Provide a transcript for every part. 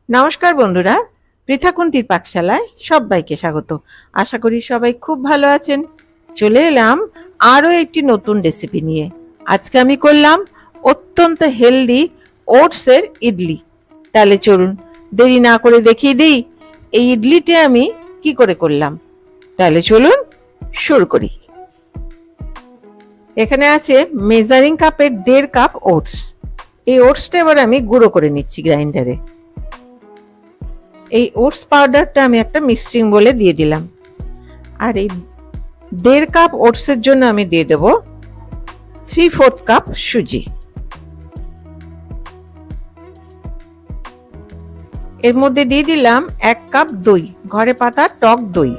নমস্কার বন্ধুরা, পৃথাকুন্তির পাকশালায় সবাইকে স্বাগত। আশা করি সবাই খুব ভালো আছেন। চলে এলাম আরও একটি নতুন রেসিপি নিয়ে। আজকে আমি করলাম অত্যন্ত হেলদি ওটসের ইডলি। তাহলে চলুন দেরি না করে দেখিয়ে দিই এই ইডলিটা আমি কি করে করলাম। তাহলে চলুন শুরু করি। এখানে আছে মেজারিং কাপের 1.5 কাপ ওটস। এই ওটসটা এবার আমি গুঁড়ো করে নিচ্ছি গ্রাইন্ডারে। এই ওটস পাউডারটা আমি একটা মিক্সিং বলে দিয়ে দিলাম। আর এই 1.5 কাপ ওটসের জন্য আমি দিয়ে দেব 3/4 কাপ সুজি। এর মধ্যে দিয়ে দিলাম 1 কাপ দই, ঘরে পাতা টক দই।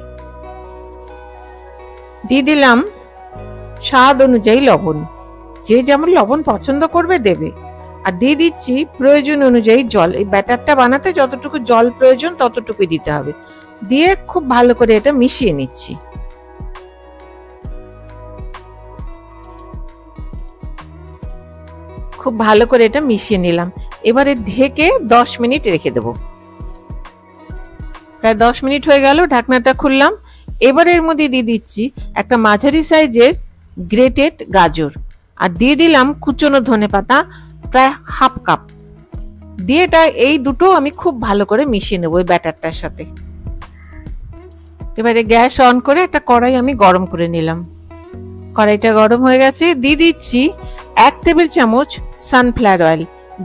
দিয়ে দিলাম স্বাদ অনুযায়ী লবণ, যে যেমন লবণ পছন্দ করবে দেবে। আর দিয়ে দিচ্ছি প্রয়োজন অনুযায়ী জল। এই ব্যাটারটা বানাতে যতটুকু জল প্রয়োজন ততটুকুই দিতে হবে। দিয়ে খুব ভালো করে এটা মিশিয়ে নিচ্ছি। খুব ভালো করে এটা মিশিয়ে নিলাম। এবারে ঢেকে 10 মিনিট রেখে দেব। প্রায় 10 মিনিট হয়ে গেল, ঢাকনাটা খুললাম। এবারে এর মধ্যে দিয়ে দিচ্ছি একটা মাঝারি সাইজের গ্রেটেড গাজর, আর দিয়ে দিলাম কুচনো ধনেপাতা প্রায় 1/2 কাপ। দিয়ে এটা এই দুটো আমি খুব ভালো করে মিশিয়ে নেব এই ব্যাটারটার সাথে। এবারে গ্যাস অন করে একটা কড়াই আমি গরম করে নিলাম। কড়াইটা গরম হয়ে গেছে। দিয়ে দিচ্ছি 1 টেবিল চামচ সানফ্লাওয়ার অয়েল,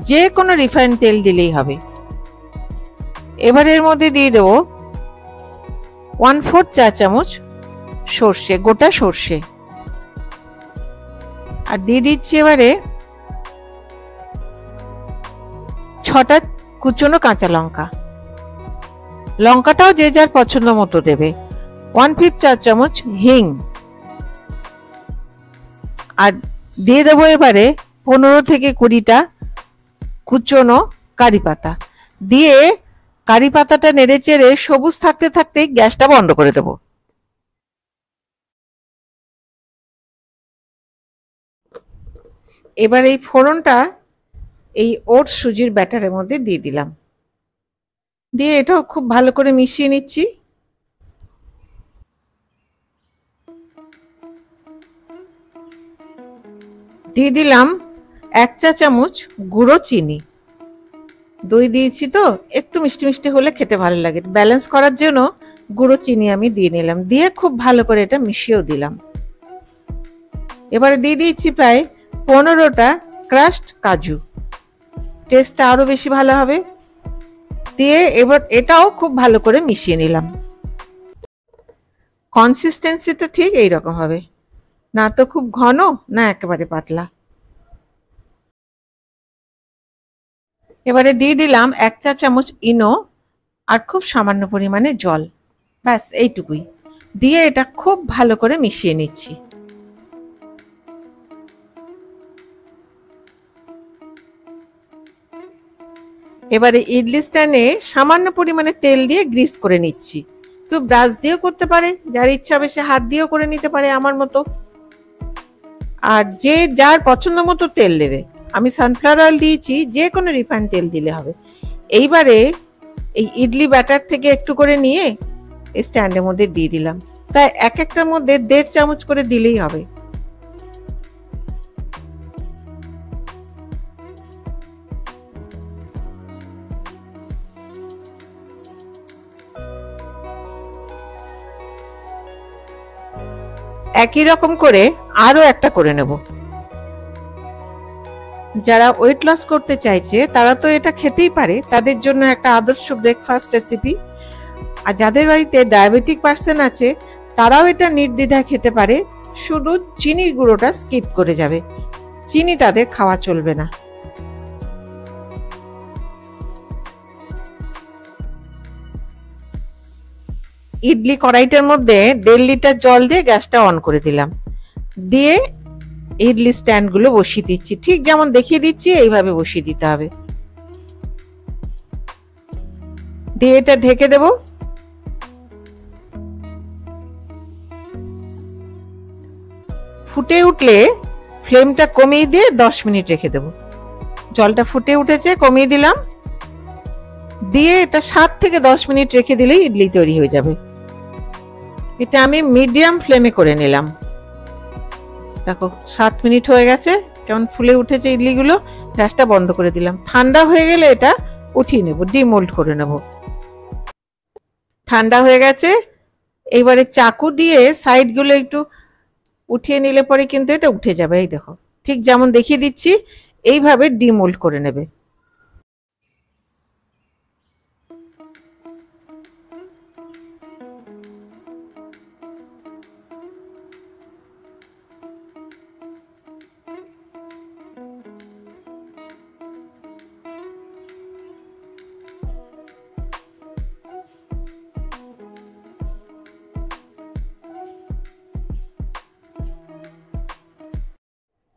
যে কোনো রিফাইন্ড তেল দিলেই হবে। এবার এর মধ্যে দিয়ে দেব 1/4 চা চামচ সর্ষে, গোটা সর্ষে। আর দিয়ে দিচ্ছি এবারে 6টা কুচনো কাঁচা লঙ্কা। লঙ্কাটাও যে যার পছন্দ মতো দেবে। 1/5 চা চামচ হিং। আর দিয়ে দেবো এবারে 15 থেকে 20টা কুচনো কারি পাতা। দিয়ে কারি পাতাটা নেড়ে চেড়ে সবুজ থাকতে থাকতে গ্যাসটা বন্ধ করে দেব। এবার এই ফোড়নটা এই ওটস সুজির ব্যাটারের মধ্যে দিয়ে দিলাম। দিয়ে এটাও খুব ভালো করে মিশিয়ে নিচ্ছি। দিয়ে দিলাম 1 চা চামচ গুঁড়ো চিনি। দই দিয়েছি তো একটু মিষ্টি মিষ্টি হলে খেতে ভালো লাগে, ব্যালেন্স করার জন্য গুঁড়ো চিনি আমি দিয়ে নিলাম। দিয়ে খুব ভালো করে এটা মিশিয়েও দিলাম। এবারে দিয়ে দিয়েছি প্রায় 15টা ক্রাশড কাজু, টেস্টটা আরো বেশি ভালো হবে। দিয়ে এবার এটাও খুব ভালো করে মিশিয়ে নিলাম। কনসিস্টেন্সিটা ঠিক এইরকম হবে, না তো খুব ঘন না একেবারে পাতলা। এবারে দিয়ে দিলাম 1 চা চামচ ইনো আর খুব সামান্য পরিমাণে জল, ব্যাস এইটুকুই। দিয়ে এটা খুব ভালো করে মিশিয়ে নিচ্ছি। এবারে ইডলি স্ট্যান্ডে সামান্য পরিমাণে তেল দিয়ে গ্রিস করে নিচ্ছি। কেউ ব্রাশ দিয়েও করতে পারে, যার ইচ্ছা হবে সে হাত দিয়েও করে নিতে পারে আমার মতো। আর যে যার পছন্দ মতো তেল দেবে। আমি সানফ্লাওয়ার অয়েল দিয়েছি, যে কোনো রিফাইন্ড তেল দিলে হবে। এইবারে এই ইডলি ব্যাটার থেকে একটু করে নিয়ে এই স্ট্যান্ডের মধ্যে দিয়ে দিলাম। তাই এক একটার মধ্যে 1.5 চামচ করে দিলেই হবে। একই রকম করে আরো একটা করে নেব। যারা ওয়েট লস করতে চাইছে তারা তো এটা খেতেই পারে, তাদের জন্য একটা আদর্শ ব্রেকফাস্ট রেসিপি। আর যাদের বাড়িতে ডায়াবেটিক পার্সন আছে তারাও এটা নির্দ্বিধায় খেতে পারে, শুধু চিনির গুঁড়োটা স্কিপ করে যাবে। চিনি তাদের খাওয়া চলবে না। ইডলি কড়াইটার মধ্যে 1.5 লিটার জল দিয়ে গ্যাসটা অন করে দিলাম। দিয়ে ইডলি স্ট্যান্ডগুলো বসিয়ে দিচ্ছি, ঠিক যেমন দেখিয়ে দিচ্ছি এইভাবে বসিয়ে দিতে হবে। দিয়ে এটা ঢেকে দেব। ফুটে উঠলে ফ্লেমটা কমিয়ে দিয়ে 10 মিনিট রেখে দেব। জলটা ফুটে উঠেছে, কমিয়ে দিলাম। দিয়ে এটা 7 থেকে 10 মিনিট রেখে দিলেই ইডলি তৈরি হয়ে যাবে। এটা আমি মিডিয়াম ফ্লেমে করে নিলাম। দেখো 7 মিনিট হয়ে গেছে, কেমন ফুলে উঠেছে ইডলিগুলো। গ্যাসটা বন্ধ করে দিলাম। ঠান্ডা হয়ে গেলে এটা উঠিয়ে নেব, ডিমোল্ড করে নেব। ঠান্ডা হয়ে গেছে, এইবারে চাকু দিয়ে সাইডগুলো একটু উঠিয়ে নিলে পরে কিন্তু এটা উঠে যাবে। এই দেখো, ঠিক যেমন দেখিয়ে দিচ্ছি এইভাবে ডিমোল্ড করে নেবে।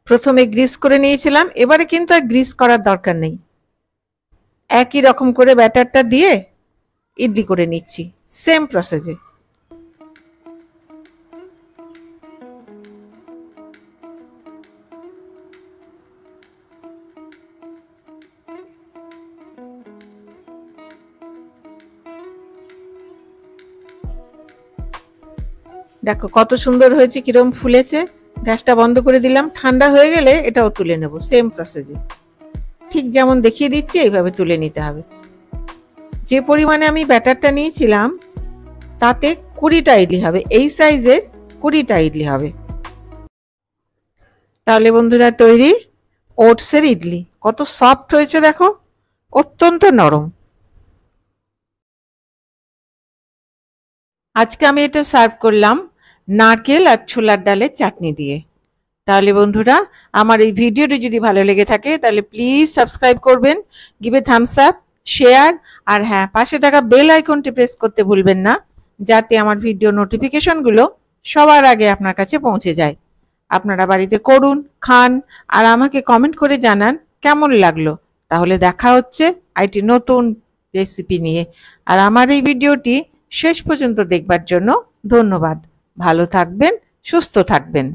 প্রথমে গ্রিস করে নিয়েছিলাম, এবারে কিন্তু আর গ্রিস করার দরকার নেই। একই রকম করে ব্যাটারটা দিয়ে ইডলি করে নিচ্ছি, সেম প্রসেসে। দেখো কত সুন্দর হয়েছে, কিরম ফুলেছে। গ্যাসটা বন্ধ করে দিলাম। ঠান্ডা হয়ে গেলে এটাও তুলে নেব, সেম প্রসেসে। ঠিক যেমন দেখিয়ে দিচ্ছি এইভাবে তুলে নিতে হবে। যে পরিমাণে আমি ব্যাটারটা নিয়েছিলাম তাতে 20টা ইডলি হবে, এই সাইজের 20টা ইডলি হবে। তাহলে বন্ধুরা তৈরি ওটসের ইডলি। কত সফট হয়েছে দেখো, অত্যন্ত নরম। আজকে আমি এটা সার্ভ করলাম নারকেল আর ছোলার ডালের চাটনি দিয়ে। তাহলে বন্ধুরা আমার এই ভিডিওটি যদি ভালো লেগে থাকে তাহলে প্লিজ সাবস্ক্রাইব করবেন, give a thumbs up, share, আর হ্যাঁ, পাশে থাকা বেল আইকনটি প্রেস করতে ভুলবেন না, যাতে আমার ভিডিও নোটিফিকেশনগুলো সবার আগে আপনার কাছে পৌঁছে যায়। আপনারা বাড়িতে করুন, খান, আর আমাকে কমেন্ট করে জানান কেমন লাগলো। তাহলে দেখা হচ্ছে আইটি নতুন রেসিপি নিয়ে। আর আমার এই ভিডিওটি শেষ পর্যন্ত দেখবার জন্য ধন্যবাদ। ভালো থাকবেন, সুস্থ থাকবেন।